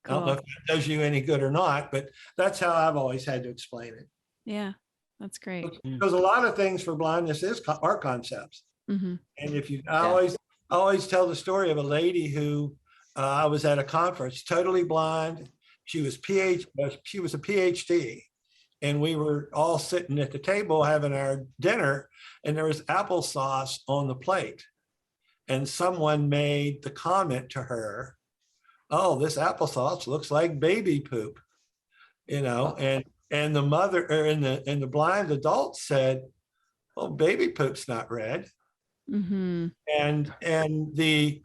[SPEAKER 2] Cool.
[SPEAKER 4] I don't know if that does you any good or not, but that's how I've always had to explain it.
[SPEAKER 2] Yeah, that's great.
[SPEAKER 4] Because a lot of things for blindness are concepts. And if you, I always tell the story of a lady who I was at a conference, totally blind. She was a PhD, and we were all sitting at the table having our dinner, and there was applesauce on the plate. And someone made the comment to her, "Oh, this applesauce looks like baby poop," and the mother and the blind adult said, "Well, baby poop's not red." And we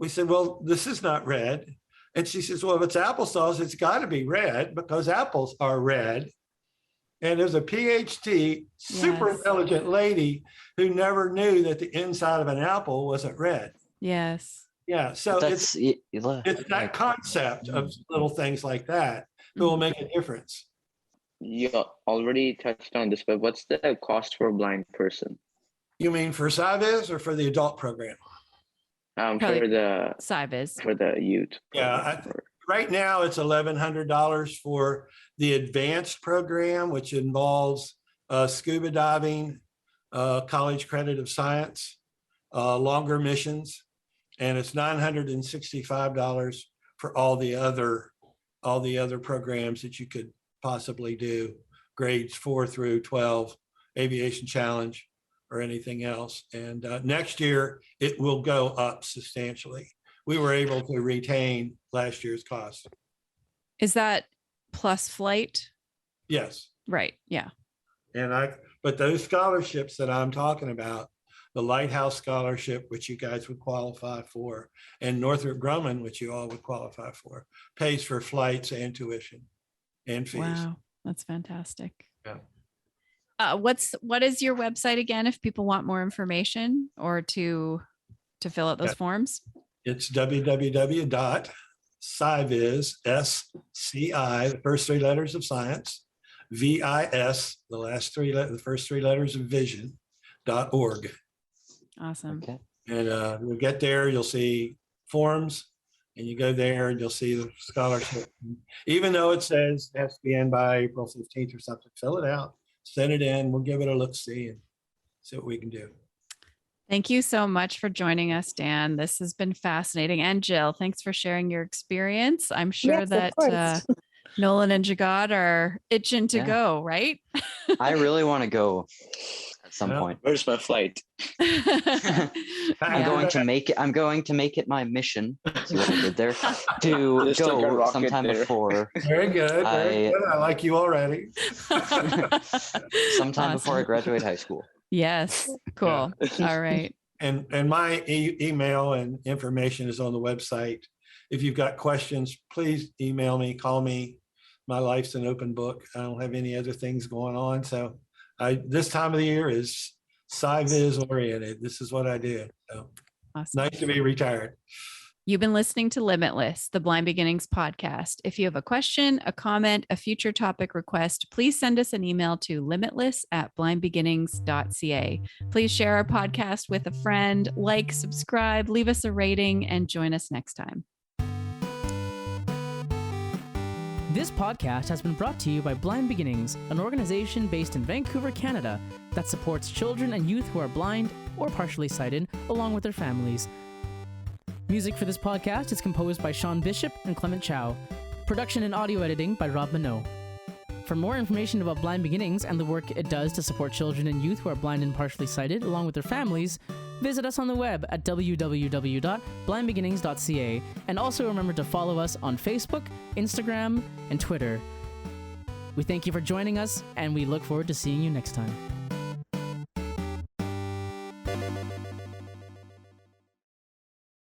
[SPEAKER 4] said, "Well, this is not red." And she says, "Well, if it's applesauce, it's got to be red because apples are red." And there's a PhD, super intelligent lady who never knew that the inside of an apple wasn't red.
[SPEAKER 2] Yes.
[SPEAKER 4] Yeah. So it's that concept of little things like that that will make a difference.
[SPEAKER 6] You already touched on this, but what's the cost for a blind person?
[SPEAKER 4] You mean for SCIVIS or for the adult program?
[SPEAKER 6] For the
[SPEAKER 2] SCIVIS.
[SPEAKER 6] For the youth.
[SPEAKER 4] Yeah. Right now, it's $1,100 for the advanced program, which involves scuba diving, college credit of science, longer missions, and it's $965 for all the other programs that you could possibly do, grades 4 through 12, Aviation Challenge, or anything else. And next year, it will go up substantially. We were able to retain last year's cost.
[SPEAKER 2] Is that plus flight?
[SPEAKER 4] Yes.
[SPEAKER 2] Right. Yeah.
[SPEAKER 4] But those scholarships that I'm talking about, the Lighthouse Scholarship, which you guys would qualify for, and Northrop Grumman, which you all would qualify for, pays for flights and tuition and fees.
[SPEAKER 2] Wow, that's fantastic.
[SPEAKER 4] Yeah.
[SPEAKER 2] What is your website again if people want more information or to fill out those forms? It's
[SPEAKER 4] www.SCIVIS, S-C-I, the first three letters of science, V-I-S, the first three letters of vision.org.
[SPEAKER 2] Awesome.
[SPEAKER 5] Okay.
[SPEAKER 4] And you'll get there, you'll see forms, and you go there and you'll see the scholarship. Even though it says it has to be in by April 15th or something, fill it out, send it in, we'll give it a look-see and see what we can do.
[SPEAKER 2] Thank you so much for joining us, Dan. This has been fascinating. And Jill, thanks for sharing your experience. I'm sure that Nolan and Jugaad are itching to go, right?
[SPEAKER 5] I really want to go at some point.
[SPEAKER 6] Where's my flight?
[SPEAKER 5] I'm going to make it my mission. See what I did there? To go sometime before.
[SPEAKER 4] Very good. I like you already.
[SPEAKER 5] Sometime before I graduate high school.
[SPEAKER 2] Yes. Cool. All right.
[SPEAKER 4] And my email and information is on the website. If you've got questions, please email me, call me. My life's an open book. I don't have any other things going on. So this time of the year is SCIVIS oriented. This is what I do. So
[SPEAKER 2] awesome.
[SPEAKER 4] Nice to be retired.
[SPEAKER 2] You've been listening to Limitless, the Blind Beginnings podcast. If you have a question, a comment, a future topic request, please send us an email to limitless@blindbeginnings.ca. Please share our podcast with a friend, like, subscribe, leave us a rating, and join us next time.
[SPEAKER 1] This podcast has been brought to you by Blind Beginnings, an organization based in Vancouver, Canada, that supports children and youth who are blind or partially sighted, along with their families. Music for this podcast is composed by Shawn Bishop and Clement Chow. Production and audio editing by Rob Minot. For more information about Blind Beginnings and the work it does to support children and youth who are blind and partially sighted, along with their families, visit us on the web at www.blindbeginnings.ca, and also remember to follow us on Facebook, Instagram, and Twitter. We thank you for joining us, and we look forward to seeing you next time.